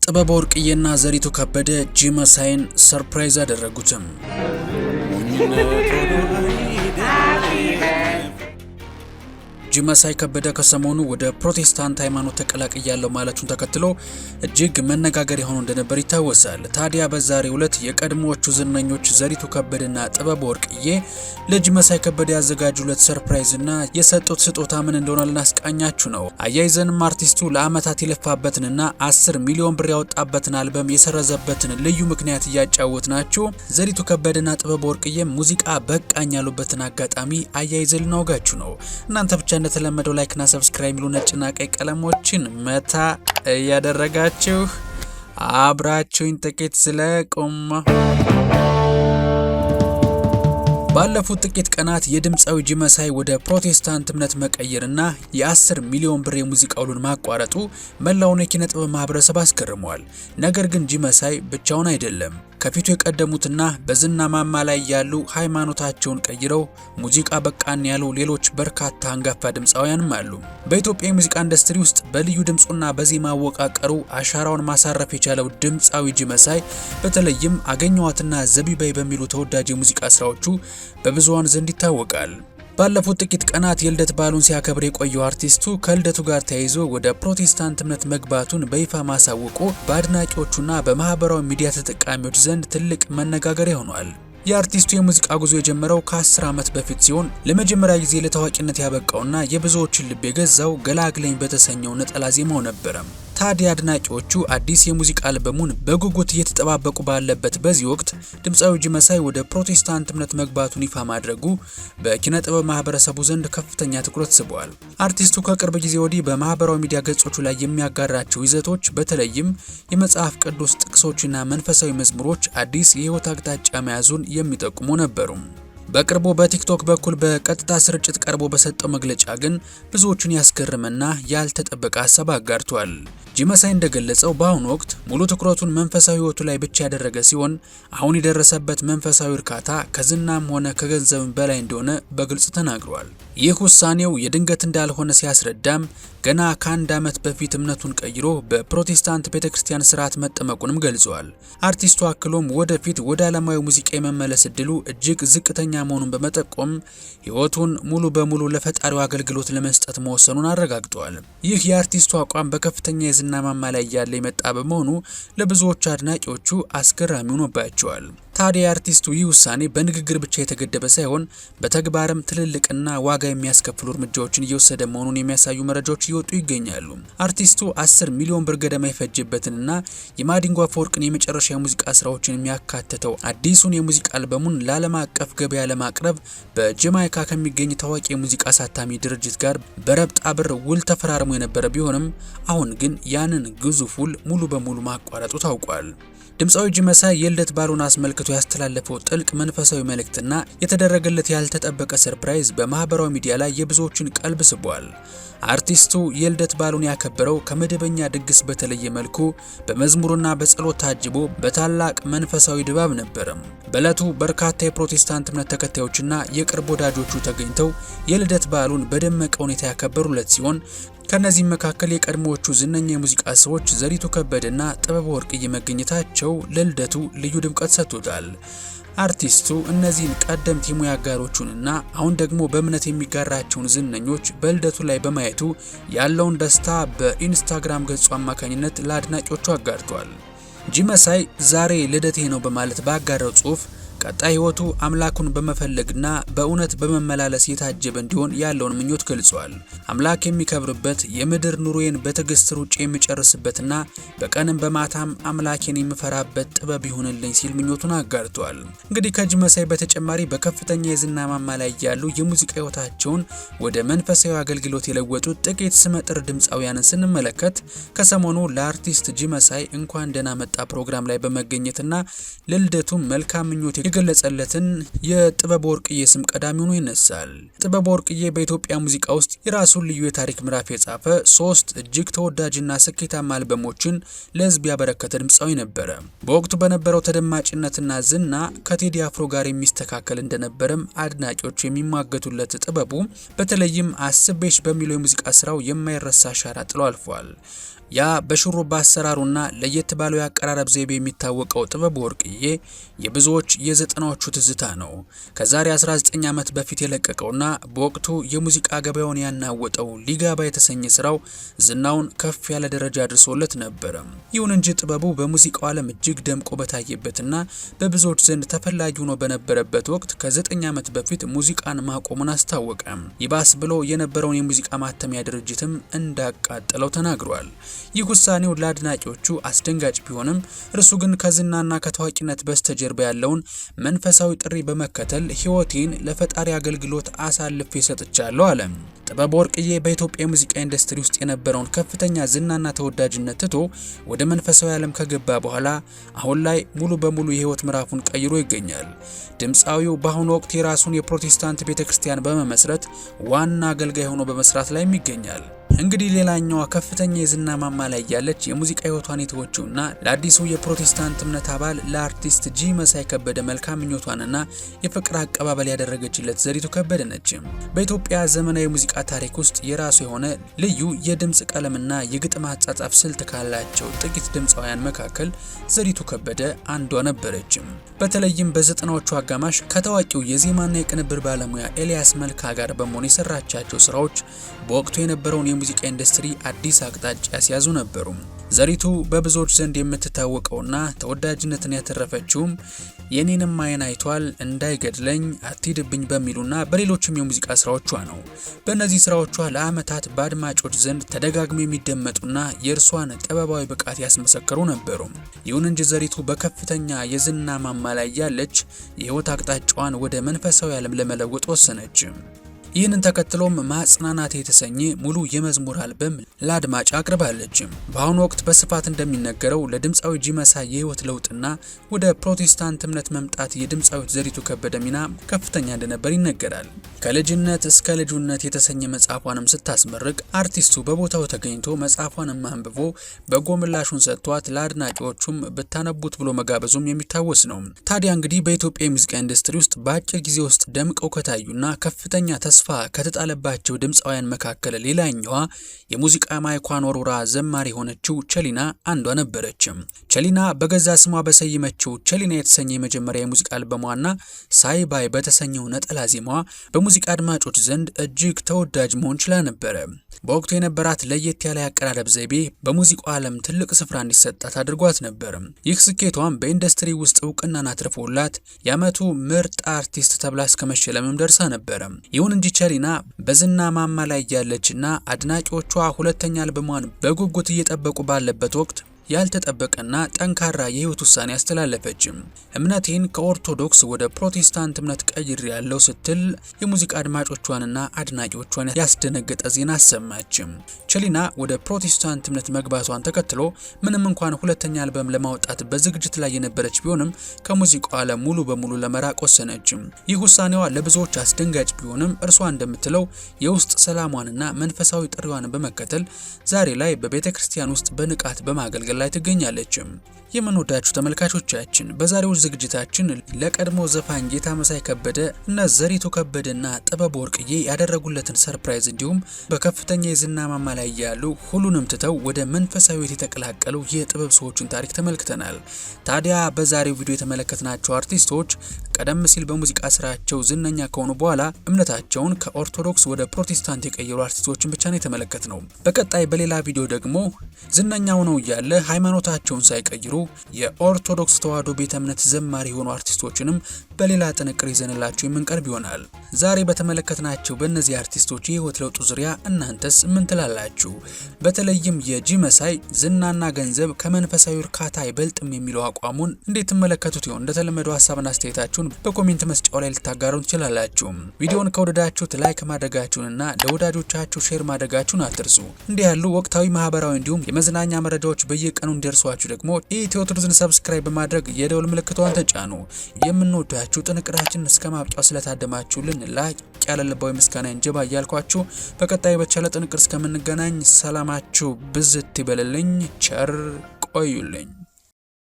ጥበብ ወርቅዬና ዘሪቱ ከበደ ጂመሳይን ሰርፕራይዝ አደረጉትም። ጂመሳይ ከበደ ከሰሞኑ ወደ ፕሮቴስታንት ሃይማኖት ተቀላቅያለሁ ማለቱን ተከትሎ እጅግ መነጋገር የሆነው እንደነበር ይታወሳል። ታዲያ በዛሬው ዕለት የቀድሞዎቹ ዝነኞች ዘሪቱ ከበደና ጥበብ ወርቅዬ ለጂመሳይ ከበደ ያዘጋጁለት ሰርፕራይዝ እና የሰጡት ስጦታ ምን እንደሆነ ልናስቃኛችሁ ነው። አያይዘንም አርቲስቱ ለአመታት የለፋበትንና 10 ሚሊዮን ብር ያወጣበትን አልበም የሰረዘበትን ልዩ ምክንያት እያጫወትናችሁ ዘሪቱ ከበደና ጥበብ ወርቅዬ ሙዚቃ በቃኝ ያሉበትን አጋጣሚ አያይዘን ልናወጋችሁ ነው። እናንተ ብቻ እንደተለመደው ላይክ እና ሰብስክራይብ ሚሉ ነጭና ቀይ ቀለሞችን መታ እያደረጋችሁ አብራችሁኝ ጥቂት ስለቆማ ባለፉት ጥቂት ቀናት የድምጻዊ ጂመሳይ ወደ ፕሮቴስታንት እምነት መቀየርና የ10 ሚሊዮን ብር የሙዚቃ ውሉን ማቋረጡ መላውን የኪነ ጥበብ ማህበረሰብ አስገርሟል። ነገር ግን ጂመሳይ ብቻውን አይደለም። ከፊቱ የቀደሙትና በዝና ማማ ላይ ያሉ ሃይማኖታቸውን ቀይረው ሙዚቃ በቃን ያሉ ሌሎች በርካታ አንጋፋ ድምፃውያንም አሉ። በኢትዮጵያ የሙዚቃ ኢንዱስትሪ ውስጥ በልዩ ድምጹና በዜማ አወቃቀሩ አሻራውን ማሳረፍ የቻለው ድምፃዊ ጂመሳይ በተለይም አገኘዋትና ዘቢባይ በሚሉ ተወዳጅ የሙዚቃ ስራዎቹ በብዙሃን ዘንድ ይታወቃል። ባለፉት ጥቂት ቀናት የልደት በዓሉን ሲያከብር የቆየው አርቲስቱ ከልደቱ ጋር ተያይዞ ወደ ፕሮቴስታንት እምነት መግባቱን በይፋ ማሳወቁ በአድናቂዎቹና በማህበራዊ ሚዲያ ተጠቃሚዎች ዘንድ ትልቅ መነጋገሪያ ሆኗል። የአርቲስቱ የሙዚቃ ጉዞ የጀመረው ከ10 ዓመት በፊት ሲሆን ለመጀመሪያ ጊዜ ለታዋቂነት ያበቃውና የብዙዎችን ልብ የገዛው ገላግለኝ በተሰኘው ነጠላ ዜማው ነበረ። ታዲያ አድናቂዎቹ አዲስ የሙዚቃ አልበሙን በጉጉት እየተጠባበቁ ባለበት በዚህ ወቅት ድምፃዊ ጂመሳይ ወደ ፕሮቴስታንት እምነት መግባቱን ይፋ ማድረጉ በኪነ ጥበብ ማህበረሰቡ ዘንድ ከፍተኛ ትኩረት ስቧል። አርቲስቱ ከቅርብ ጊዜ ወዲህ በማህበራዊ ሚዲያ ገጾቹ ላይ የሚያጋራቸው ይዘቶች በተለይም የመጽሐፍ ቅዱስ ጥቅሶችና መንፈሳዊ መዝሙሮች አዲስ የህይወት አቅጣጫ መያዙን የሚጠቁሙ ነበሩ። በቅርቡ በቲክቶክ በኩል በቀጥታ ስርጭት ቀርቦ በሰጠው መግለጫ ግን ብዙዎችን ያስገረመና ያልተጠበቀ ሀሳብ አጋርቷል። ጂመሳይ እንደገለጸው በአሁኑ ወቅት ሙሉ ትኩረቱን መንፈሳዊ ህይወቱ ላይ ብቻ ያደረገ ሲሆን አሁን የደረሰበት መንፈሳዊ እርካታ ከዝናም ሆነ ከገንዘብም በላይ እንደሆነ በግልጽ ተናግሯል። ይህ ውሳኔው የድንገት እንዳልሆነ ሲያስረዳም ገና ከ1 ዓመት በፊት እምነቱን ቀይሮ በፕሮቴስታንት ቤተክርስቲያን ስርዓት መጠመቁንም ገልጿል። አርቲስቱ አክሎም ወደፊት ወደ ዓለማዊ ሙዚቃ የመመለስ እድሉ እጅግ ዝቅተኛ መሆኑን በመጠቆም ህይወቱን ሙሉ በሙሉ ለፈጣሪው አገልግሎት ለመስጠት መወሰኑን አረጋግጧል። ይህ የአርቲስቱ አቋም በከፍተኛ የዝና ማማ ላይ ያለ የመጣ በመሆኑ ለብዙዎች አድናቂዎቹ አስገራሚ ሆኖባቸዋል። ታዲያ የአርቲስቱ ይህ ውሳኔ በንግግር ብቻ የተገደበ ሳይሆን በተግባርም ትልልቅና ዋጋ የሚያስከፍሉ እርምጃዎችን እየወሰደ መሆኑን የሚያሳዩ መረጃዎች እየወጡ ይገኛሉ። አርቲስቱ 10 ሚሊዮን ብር ገደማ የፈጀበትንና የማዲንጎ አፈወርቅን የመጨረሻ የሙዚቃ ስራዎችን የሚያካትተው አዲሱን የሙዚቃ አልበሙን ለዓለም አቀፍ ገበያ ለማቅረብ በጀማይካ ከሚገኝ ታዋቂ የሙዚቃ አሳታሚ ድርጅት ጋር በረብጣ ብር ውል ተፈራርሞ የነበረ ቢሆንም አሁን ግን ያንን ግዙፍ ውል ሙሉ በሙሉ ማቋረጡ ታውቋል። ድምፃዊ ጂመሳይ የልደት በዓሉን አስመልክቶ ያስተላለፈው ጥልቅ መንፈሳዊ መልእክትና የተደረገለት ያልተጠበቀ ሰርፕራይዝ በማህበራዊ ሚዲያ ላይ የብዙዎችን ቀልብ ስቧል። አርቲስቱ የልደት በዓሉን ያከበረው ከመደበኛ ድግስ በተለየ መልኩ በመዝሙርና በጸሎት ታጅቦ በታላቅ መንፈሳዊ ድባብ ነበር። በዕለቱ በርካታ የፕሮቴስታንት እምነት ተከታዮችና የቅርብ ወዳጆቹ ተገኝተው የልደት በዓሉን በደመቀ ሁኔታ ያከበሩለት ሲሆን ከነዚህም መካከል የቀድሞዎቹ ዝነኛ የሙዚቃ ሰዎች ዘሪቱ ከበደና ጥበብ ወርቅዬ መገኘታቸው ለልደቱ ልዩ ድምቀት ሰጥቶታል። አርቲስቱ እነዚህን ቀደምት የሙያ አጋሮቹንና አሁን ደግሞ በእምነት የሚጋራቸውን ዝነኞች በልደቱ ላይ በማየቱ ያለውን ደስታ በኢንስታግራም ገጹ አማካኝነት ለአድናቂዎቹ አጋርቷል። ጂመሳይ ዛሬ ልደቴ ነው በማለት ባጋራው ጽሑፍ ቀጣይ ህይወቱ አምላኩን በመፈለግና በእውነት በመመላለስ የታጀበ እንዲሆን ያለውን ምኞት ገልጿል። አምላክ የሚከብርበት የምድር ኑሮዬን በትዕግስት ሩጬ የሚጨርስበትና በቀንም በማታም አምላኬን የምፈራበት ጥበብ ይሁንልኝ ሲል ምኞቱን አጋርቷል። እንግዲህ ከጂመሳይ በተጨማሪ በከፍተኛ የዝና ማማ ላይ ያሉ የሙዚቃ ህይወታቸውን ወደ መንፈሳዊ አገልግሎት የለወጡ ጥቂት ስመጥር ድምፃውያንን ስንመለከት ከሰሞኑ ለአርቲስት ጂመሳይ እንኳን ደህና መጣ ፕሮግራም ላይ በመገኘትና ለልደቱ መልካም ምኞት የገለጸለትን የጥበብ ወርቅዬ ስም ቀዳሚ ሆኖ ይነሳል። ጥበብ ወርቅዬ በኢትዮጵያ ሙዚቃ ውስጥ የራሱን ልዩ የታሪክ ምዕራፍ የጻፈ 3 እጅግ ተወዳጅና ስኬታማ አልበሞችን ለህዝብ ያበረከተ ድምፃዊ ነበረ። በወቅቱ በነበረው ተደማጭነትና ዝና ከቴዲ አፍሮ ጋር የሚስተካከል እንደነበረም አድናቂዎች የሚሟገቱለት ጥበቡ በተለይም አስቤሽ በሚለው የሙዚቃ ስራው የማይረሳ አሻራ ጥሎ አልፏል። ያ በሹሩባ አሰራሩና ለየት ባለው ያቀራረብ ዘይቤ የሚታወቀው ጥበቡ ወርቅዬ የብዙዎች የዘጠናዎቹ ትዝታ ነው። ከዛሬ 19 ዓመት በፊት የለቀቀውና በወቅቱ የሙዚቃ ገበያውን ያናወጠው ሊጋባ የተሰኘ ስራው ዝናውን ከፍ ያለ ደረጃ አድርሶለት ነበር። ይሁን እንጂ ጥበቡ በሙዚቃው ዓለም እጅግ ደምቆ በታየበትና በብዙዎች ዘንድ ተፈላጊ ሆኖ በነበረበት ወቅት ከ9 ዓመት በፊት ሙዚቃን ማቆሙን አስታወቀ። ይባስ ብሎ የነበረውን የሙዚቃ ማተሚያ ድርጅትም እንዳቃጠለው ተናግሯል። ይህ ውሳኔው ለአድናቂዎቹ አስደንጋጭ ቢሆንም እርሱ ግን ከዝናና ከታዋቂነት በስተጀርባ ያለውን መንፈሳዊ ጥሪ በመከተል ሕይወቴን ለፈጣሪ አገልግሎት አሳልፌ ሰጥቻለሁ አለ። ጥበቡ ወርቅዬ በኢትዮጵያ የሙዚቃ ኢንዱስትሪ ውስጥ የነበረውን ከፍተኛ ዝናና ተወዳጅነት ትቶ ወደ መንፈሳዊ ዓለም ከገባ በኋላ አሁን ላይ ሙሉ በሙሉ የህይወት ምዕራፉን ቀይሮ ይገኛል። ድምፃዊው በአሁኑ ወቅት የራሱን የፕሮቴስታንት ቤተክርስቲያን በመመስረት ዋና አገልጋይ ሆኖ በመስራት ላይ ይገኛል። እንግዲህ ሌላኛዋ ከፍተኛ የዝና ማማ ላይ ያለች የሙዚቃ ህይወቷን የተወችውና ለአዲሱ የፕሮቴስታንት እምነት አባል ለአርቲስት ጂ መሳይ ከበደ መልካም ምኞቷንና የፍቅር አቀባበል ያደረገችለት ዘሪቱ ከበደ ነች። በኢትዮጵያ ዘመናዊ የሙዚቃ ታሪክ ውስጥ የራሱ የሆነ ልዩ የድምጽ ቀለምና የግጥም አጻጻፍ ስልት ካላቸው ጥቂት ድምፃውያን መካከል ዘሪቱ ከበደ አንዷ ነበረች። በተለይም በዘጠናዎቹ አጋማሽ ከታዋቂው የዜማና የቅንብር ባለሙያ ኤልያስ መልካ ጋር በመሆን የሰራቻቸው ስራዎች በወቅቱ የነበረውን የሙዚቃ ኢንዱስትሪ አዲስ አቅጣጫ ያስያዙ ነበሩ። ዘሪቱ በብዙዎች ዘንድ የምትታወቀውና ተወዳጅነትን ያተረፈችውም የኔንም አይን አይቷል፣ እንዳይገድለኝ፣ አትሂድብኝ በሚሉና በሌሎችም የሙዚቃ ስራዎቿ ነው። በእነዚህ ስራዎቿ ለዓመታት በአድማጮች ዘንድ ተደጋግሞ የሚደመጡና የእርሷን ጥበባዊ ብቃት ያስመሰከሩ ነበሩ። ይሁን እንጂ ዘሪቱ በከፍተኛ የዝና ማማ ላይ ያለች የህይወት አቅጣጫዋን ወደ መንፈሳዊ ዓለም ለመለወጥ ወሰነች። ይህንን ተከትሎም ማጽናናት የተሰኘ ሙሉ የመዝሙር አልበም ለአድማጭ አቅርባለች። በአሁኑ ወቅት በስፋት እንደሚነገረው ለድምፃዊ ጂ መሳይ የህይወት ለውጥና ወደ ፕሮቴስታንት እምነት መምጣት የድምፃዊት ዘሪቱ ከበደ ሚና ከፍተኛ እንደነበር ይነገራል። ከልጅነት እስከ ልጁነት የተሰኘ መጽሐፏንም ስታስመርቅ አርቲስቱ በቦታው ተገኝቶ መጽሐፏንም አንብቦ በጎ ምላሹን ሰጥቷት ለአድናቂዎቹም ብታነቡት ብሎ መጋበዙም የሚታወስ ነው። ታዲያ እንግዲህ በኢትዮጵያ የሙዚቃ ኢንዱስትሪ ውስጥ በአጭር ጊዜ ውስጥ ደምቀው ከታዩና ከፍተኛ ተስፋ ከተጣለባቸው ድምፃውያን መካከል ሌላኛዋ የሙዚቃ ማይኳን ወርውራ ዘማሪ የሆነችው ቸሊና አንዷ ነበረች። ቸሊና በገዛ ስሟ በሰየመችው ቸሊና የተሰኘ የመጀመሪያ የሙዚቃ አልበሟና ሳይባይ በተሰኘው ነጠላ ዜማዋ በሙዚቃ አድማጮች ዘንድ እጅግ ተወዳጅ መሆን ችላ ነበረ። በወቅቱ የነበራት ለየት ያለ አቀራረብ ዘይቤ በሙዚቃው ዓለም ትልቅ ስፍራ እንዲሰጣት አድርጓት ነበር። ይህ ስኬቷም በኢንዱስትሪ ውስጥ እውቅናን አትርፎላት የዓመቱ ምርጥ አርቲስት ተብላ እስከመሸለምም ደርሳ ነበር። ይሁን እንጂ ቸሊና በዝና ማማ ላይ ያለችና አድናቂዎቿ ሁለተኛ አልበሟን በጉጉት እየጠበቁ ባለበት ወቅት ያልተጠበቀና ጠንካራ የህይወት ውሳኔ አስተላለፈችም። እምነቴን ከኦርቶዶክስ ወደ ፕሮቴስታንት እምነት ቀይሬያለሁ ስትል የሙዚቃ አድማጮቿንና አድናቂዎቿን ያስደነገጠ ዜና አሰማችም። ቸሊና ወደ ፕሮቴስታንት እምነት መግባቷን ተከትሎ ምንም እንኳን ሁለተኛ አልበም ለማውጣት በዝግጅት ላይ የነበረች ቢሆንም ከሙዚቃው ዓለም ሙሉ በሙሉ ለመራቅ ወሰነችም። ይህ ውሳኔዋ ለብዙዎች አስደንጋጭ ቢሆንም እርሷ እንደምትለው የውስጥ ሰላሟንና መንፈሳዊ ጥሪዋን በመከተል ዛሬ ላይ በቤተክርስቲያን ውስጥ በንቃት በማገልገል ላይ ትገኛለች። የምንወዳችሁ ተመልካቾቻችን በዛሬው ዝግጅታችን ለቀድሞ ዘፋኝ ጌታ መሳይ ከበደ እና ዘሪቱ ከበደና ጥበቡ ወርቅዬ ያደረጉለትን ሰርፕራይዝ እንዲሁም በከፍተኛ የዝና ማማ ላይ ያሉ ሁሉንም ትተው ወደ መንፈሳዊ ሕይወት የተቀላቀሉ የጥበብ ሰዎችን ታሪክ ተመልክተናል። ታዲያ በዛሬው ቪዲዮ የተመለከትናቸው አርቲስቶች ቀደም ሲል በሙዚቃ ስራቸው ዝነኛ ከሆኑ በኋላ እምነታቸውን ከኦርቶዶክስ ወደ ፕሮቴስታንት የቀየሩ አርቲስቶችን ብቻ ነው የተመለከትነው። በቀጣይ በሌላ ቪዲዮ ደግሞ ዝነኛ ሆነው ያለ ሃይማኖታቸውን ሳይቀይሩ የኦርቶዶክስ ተዋሕዶ ቤተ እምነት ዘማሪ የሆኑ አርቲስቶችንም በሌላ ጥንቅር ይዘንላችሁ የምንቀርብ ይሆናል። ዛሬ በተመለከትናቸው በእነዚህ አርቲስቶች የህይወት ለውጥ ዙሪያ እናንተስ ምን ትላላችሁ? በተለይም የጂ መሳይ ዝናና ገንዘብ ከመንፈሳዊ እርካታ አይበልጥም የሚለው አቋሙን እንዴት ተመለከቱት ይሆን? እንደተለመደው ሀሳብና አስተያየታችሁን በኮሜንት መስጫው ላይ ልታጋሩን ትችላላችሁ። ቪዲዮውን ከወደዳችሁት ላይክ ማድረጋችሁንና ለወዳጆቻችሁ ሼር ማድረጋችሁን አትርሱ። እንዲህ ያሉ ወቅታዊ፣ ማህበራዊ እንዲሁም የመዝናኛ መረጃዎች በየቀኑ እንዲደርሷችሁ ደግሞ ኢትዮ ቱሪዝም ሰብስክራይብ በማድረግ የደውል ምልክቷን ተጫኑ። የምንወዳችሁ ጥንቅራችን እስከ ማብቂያው ስለታደማችሁልን ላቅ ያለ ልባዊ ምስጋና እንጀባ እያልኳችሁ በቀጣይ በቻለ ጥንቅር እስከምንገናኝ ሰላማችሁ ብዝት ይበልልኝ። ቸር ቆዩልኝ።